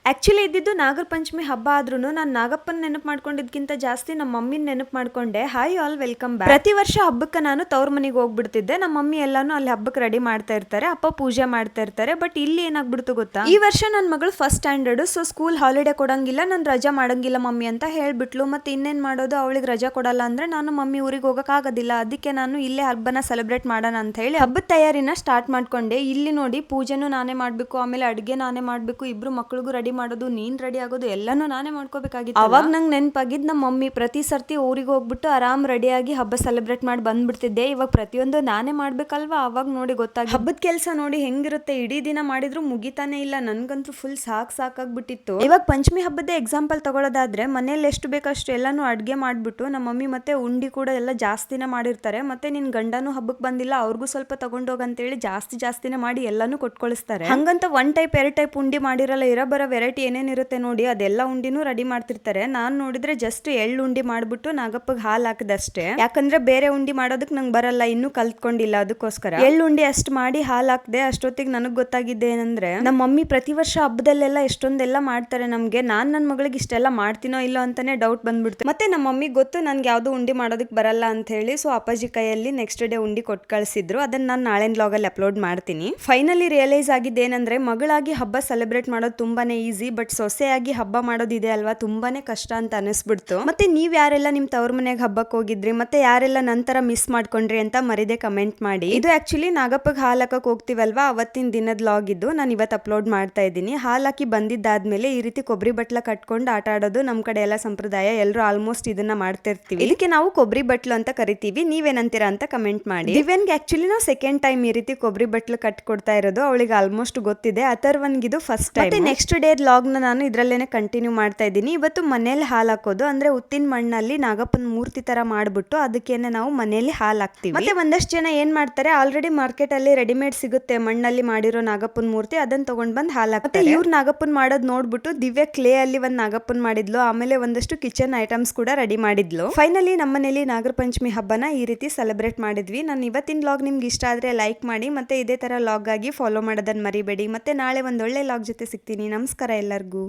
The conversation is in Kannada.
ಆಕ್ಚುಲಿ ಇದ್ದಿದ್ದು ನಾಗರ ಪಂಚಮಿ ಹಬ್ಬ ಆದ್ರೂ ನಾನು ನಾಗಪ್ಪನ ನೆನಪು ಮಾಡ್ಕೊಂಡಿದ್ಕಿಂತ ಜಾಸ್ತಿ ನಮ್ಮ ಮಮ್ಮಿನ ನೆನಪು ಮಾಡ್ಕೊಂಡೆ. Hi all, welcome back. ಪ್ರತಿ ವರ್ಷ ಹಬ್ಬಕ್ಕೆ ನಾನು ತವ್ರ ಮನೆಗೆ ಹೋಗ್ಬಿಡ್ತಿದ್ದೆ. ನಮ್ಮ ಮಮ್ಮಿ ಎಲ್ಲಾನು ಅಲ್ಲಿ ಹಬ್ಬಕ್ಕೆ ರೆಡಿ ಮಾಡ್ತಾ ಇರ್ತಾರೆ, ಅಪ್ಪ ಪೂಜೆ ಮಾಡ್ತಾ ಇರ್ತಾರೆ. ಬಟ್ ಇಲ್ಲಿ ಏನಾಗ್ಬಿಡ್ತು ಗೊತ್ತಾ, ಈ ವರ್ಷ ನನ್ನ ಮಗಳು first standard, so school holiday ಕೊಡಂಗಿಲ್ಲ, ನಾನು ರಜಾ ಮಾಡಂಗಿಲ್ಲ ಮಮ್ಮಿ ಅಂತ ಹೇಳ್ಬಿಟ್ಲು. ಮತ್ತೆ ಇನ್ನೇನ್ ಮಾಡೋದು, ಅವಳಿಗೆ ರಜಾ ಕೊಡಲ್ಲ ಅಂದ್ರೆ ನಾನು ಮಮ್ಮಿ ಊರಿಗೆ ಹೋಗಕ್ ಆಗೋದಿಲ್ಲ. ಅದಕ್ಕೆ ನಾನು ಇಲ್ಲೇ ಹಬ್ಬನ ಸೆಲೆಬ್ರೇಟ್ ಮಾಡೋಣ ಅಂತ ಹೇಳಿ ಹಬ್ಬದ ತಯಾರಿನ ಸ್ಟಾರ್ಟ್ ಮಾಡ್ಕೊಂಡೆ. ಇಲ್ಲಿ ನೋಡಿ, ಪೂಜೆನೂ ನಾನೇ ಮಾಡ್ಬೇಕು, ಆಮೇಲೆ ಅಡ್ಗೆ ನಾನೇ ಮಾಡ್ಬೇಕು, ಇಬ್ರು ಮಕ್ಳಿಗೂ ರೆಡಿ ಮಾಡೋದು, ನೀನ್ ರೆಡಿ ಆಗೋದು ಎಲ್ಲಾನು ನಾನೇ ಮಾಡ್ಕೋಬೇಕಾಗಿತ್ತು. ಅವಾಗ ನಂಗೆ ನೆನಪಾಗಿದ್ ನಮ್ಮ ಮಮ್ಮಿ ಪ್ರತಿ ಸರ್ತಿ ಊರಿಗೆ ಹೋಗ್ಬಿಟ್ಟು ಆರಾಮ್ ರೆಡಿಯಾಗಿ ಹಬ್ಬ ಸೆಲೆಬ್ರೇಟ್ ಮಾಡಿ ಬಂದ್ಬಿಡ್ತಿದ್ದೆ. ಇವಾಗ ಪ್ರತಿಯೊಂದು ನಾನೇ ಮಾಡ್ಬೇಕಲ್ವಾ, ಅವಾಗ ನೋಡಿ ಗೊತ್ತಾಗಿ ಹಬ್ಬದ ಕೆಲಸ ನೋಡಿ ಹೆಂಗಿರುತ್ತೆ. ಇಡೀ ದಿನ ಮಾಡಿದ್ರು ಮುಗಿತಾನೆ ಇಲ್ಲ, ನನ್ಗಂತೂ ಫುಲ್ ಸಾಕಾಗ್ಬಿಟ್ಟಿತ್ತು. ಇವಾಗ ಪಂಚಮಿ ಹಬ್ಬದ ಎಕ್ಸಾಂಪಲ್ ತಗೊಳ್ಳೋದಾದ್ರೆ, ಮನೇಲಿ ಎಷ್ಟು ಬೇಕಷ್ಟು ಎಲ್ಲಾನು ಅಡ್ಗೆ ಮಾಡ್ಬಿಟ್ಟು ನಮ್ಮ ಮಮ್ಮಿ ಮತ್ತೆ ಉಂಡಿ ಕೂಡ ಎಲ್ಲ ಜಾಸ್ತಿನೇ ಮಾಡಿರ್ತಾರೆ. ಮತ್ತೆ ನಿನ್ ಗಂಡನು ಹಬ್ಬಕ್ಕೆ ಬಂದಿಲ್ಲ, ಅವ್ರಿಗೂ ಸ್ವಲ್ಪ ತಗೊಂಡೋಗಂತೇಳಿ ಜಾಸ್ತಿನೇ ಮಾಡಿ ಎಲ್ಲಾನು ಕೊಟ್ಕೊಳಿಸ್ತಾರೆ. ಹಂಗಂತ ಒನ್ ಟೈಪ್ 2 ಟೈಪ್ ಉಂಡಿ ಮಾಡಿರಲ್ಲ, ಬರೋ ವೆರೈಟಿ ಏನೇನಿರುತ್ತೆ ನೋಡಿ ಅದೆಲ್ಲ ಉಂಡಿನೂ ರೆಡಿ ಮಾಡ್ತಿರ್ತಾರೆ. ನಾನ್ ನೋಡಿದ್ರೆ ಜಸ್ಟ್ ಎಳ್ಳು ಉಂಡಿ ಮಾಡ್ಬಿಟ್ಟು ನಾಗಪ್ಪಗೆ ಹಾಲು ಹಾಕದಷ್ಟೇ. ಯಾಕಂದ್ರೆ ಬೇರೆ ಉಂಡಿ ಮಾಡೋದಕ್ ನಂಗೆ ಬರಲ್ಲ, ಇನ್ನೂ ಕಲ್ತ್ಕೊಂಡಿಲ್ಲ. ಅದಕ್ಕೋಸ್ಕರ ಎಳ್ಳು ಉಂಡಿ ಅಷ್ಟು ಮಾಡಿ ಹಾಲು ಹಾಕ್ದೆ. ಅಷ್ಟೊತ್ತಿಗೆ ನನಗ್ ಗೊತ್ತಾಗಿದ್ದೆ ಏನಂದ್ರೆ, ನಮ್ಮ ಮಮ್ಮಿ ಪ್ರತಿ ವರ್ಷ ಹಬ್ಬದಲ್ಲೆಲ್ಲ ಎಷ್ಟೊಂದೆಲ್ಲ ಮಾಡ್ತಾರೆ ನಮ್ಗೆ. ನಾನ್ ನನ್ನ ಮಗಳಿಗೆ ಇಷ್ಟೆಲ್ಲ ಮಾಡ್ತೀನೋ ಇಲ್ಲೋ ಅಂತಾನೆ ಡೌಟ್ ಬಂದ್ಬಿಡ್ತು. ಮತ್ತೆ ನಮ್ಮ ಮಮ್ಮಿ ಗೊತ್ತು ನನ್ಗೆ ಯಾವ್ದು ಉಂಡಿ ಮಾಡೋದಕ್ ಬರಲ್ಲ ಅಂತ ಹೇಳಿ, ಸೊ ಅಪ್ಪಾಜಿ ಕೈಯಲ್ಲಿ ನೆಕ್ಸ್ಟ್ ಡೇ ಉಂಡಿ ಕೊಟ್ಟು ಕಳ್ಸಿದ್ರು. ಅದನ್ನ ನಾನು ನಾಳೆ ವ್ಲಾಗಲ್ಲಿ ಅಪ್ಲೋಡ್ ಮಾಡ್ತೀನಿ. ಫೈನಲಿ ರಿಯಲೈಸ್ ಆಗಿದ್ದೇನೆಂದ್ರೆ, ಮಗಳಾಗಿ ಹಬ್ಬ ಸೆಲೆಬ್ರೇಟ್ ಮಾಡೋದು ತುಂಬಾನೇ ಈಸಿ, ಬಟ್ ಸೊಸೆಯಾಗಿ ಹಬ್ಬ ಮಾಡೋದಿದೆ ಅಲ್ವಾ, ತುಂಬಾನೇ ಕಷ್ಟ ಅಂತ ಅನಿಸ್ಬಿಡ್ತು. ಮತ್ತೆ ನೀವ್ ಯಾರೆಲ್ಲ ನಿಮ್ ತವ್ರ ಮನೆಗೆ ಹಬ್ಬಕ್ಕೆ ಹೋಗಿದ್ರಿ, ಮತ್ತೆ ಯಾರೆಲ್ಲ ನಂತರ ಮಿಸ್ ಮಾಡ್ಕೊಂಡ್ರಿ ಅಂತ ಮರಿದೆ ಕಮೆಂಟ್ ಮಾಡಿ. ಇದು ಆಕ್ಚುಲಿ ನಾಗಪ್ಪಗೆ ಹಾಲ್ ಹಾಕಕ್ ಹೋಗ್ತಿವಲ್ವಾ, ಅವತ್ತಿನ ದಿನದ ಲಾಗ್ ಇದ್ದು ನಾನು ಇವತ್ತು ಅಪ್ಲೋಡ್ ಮಾಡ್ತಾ ಇದ್ದೀನಿ. ಹಾಲ್ ಹಾಕಿ ಬಂದಿದ್ದಾದ್ಮೇಲೆ ಈ ರೀತಿ ಕೊಬ್ಬರಿ ಬಟ್ಲ ಕಟ್ಕೊಂಡು ಆಟ ಆಡೋದು ನಮ್ ಕಡೆ ಎಲ್ಲ ಸಂಪ್ರದಾಯ. ಎಲ್ಲರೂ ಆಲ್ಮೋಸ್ಟ್ ಇದನ್ನ ಮಾಡ್ತಿರ್ತೀವಿ. ಇದಕ್ಕೆ ನಾವು ಕೊಬ್ಬರಿ ಬಟ್ಲು ಅಂತ ಕರಿತೀವಿ. ನೀವೇನಂತೀರಾ ಅಂತ ಕಮೆಂಟ್ ಮಾಡಿ. ದಿವ್ಯನ್ಗೆ ಆಕ್ಚುಲಿ ನಾವು ಸೆಕೆಂಡ್ ಟೈಮ್ ಈ ರೀತಿ ಕೊಬ್ಬರಿ ಬಟ್ಲು ಕಟ್ಕೊಡ್ತಾ ಇರೋದು. ಅವಳಿಗೆ ಆಲ್ಮೋಸ್ಟ್ ಗೊತ್ತಿದೆ. ಅಥರ್ವನ್ಗಿದು ಫಸ್ಟ್ ಟೈಮ್. ಮತ್ತೆ ನೆಕ್ಸ್ಟ್ ಡೇ ಲಾಗ್ ನಾನು ಇದ್ರಲ್ಲೇನೆ ಕಂಟಿನ್ಯೂ ಮಾಡ್ತಾ ಇದ್ದೀನಿ. ಇವತ್ತು ಮನೇಲಿ ಹಾಲು ಹಾಕೋದು, ಅಂದ್ರೆ ಉತ್ತಿನ ಮಣ್ಣಲ್ಲಿ ನಾಗಪ್ಪನ ಮೂರ್ತಿ ತರ ಮಾಡ್ಬಿಟ್ಟು ಅದಕ್ಕೇನೆ ನಾವು ಮನೇಲಿ ಹಾಲು ಹಾಕ್ತಿವಿ. ಮತ್ತೆ ಒಂದಷ್ಟು ಜನ ಏನ್ ಮಾಡ್ತಾರೆ, ಆಲ್ರೆಡಿ ಮಾರ್ಕೆಟ್ ಅಲ್ಲಿ ರೆಡಿಮೇಡ್ ಸಿಗುತ್ತೆ ಮಣ್ಣಲ್ಲಿ ಮಾಡಿರೋ ನಾಗಪ್ಪನ ಮೂರ್ತಿ, ಅದನ್ನ ತಗೊಂಡ್ ಬಂದ್ ಹಾಲು ಹಾಕ್ತಾರೆ. ಇವ್ರು ನಾಗಪ್ಪನ್ ಮಾಡೋದ್ ನೋಡ್ಬಿಟ್ಟು ದಿವ್ಯ ಕ್ಲೇ ಅಲ್ಲಿ ಒಂದ್ ನಾಗಪ್ಪನ್ ಮಾಡಿದ್ಲು, ಆಮೇಲೆ ಒಂದಷ್ಟು ಕಿಚನ್ ಐಟಮ್ಸ್ ಕೂಡ ರೆಡಿ ಮಾಡಿದ್ಲು. ಫೈನಲಿ ನಮ್ಮನೇಲಿ ನಾಗರ ಪಂಚಮಿ ಹಬ್ಬನ ಈ ರೀತಿ ಸೆಲೆಬ್ರೇಟ್ ಮಾಡಿದ್ವಿ. ನಾನು ಇವತ್ತಿನ ಲಾಗ್ ನಿಮ್ಗೆ ಇಷ್ಟ ಆದ್ರೆ ಲೈಕ್ ಮಾಡಿ, ಮತ್ತೆ ಇದೇ ತರ ಲಾಗ್ ಆಗಿ ಫಾಲೋ ಮಾಡೋದನ್ನ ಮರಿಬೇಡಿ. ಮತ್ತೆ ನಾಳೆ ಒಂದೊಳ್ಳೆ ಲಾಗ್ ಜೊತೆ ಸಿಗ್ತೀನಿ. ನಮಸ್ಕಾರ ಎಲ್ಲರಿಗೂ.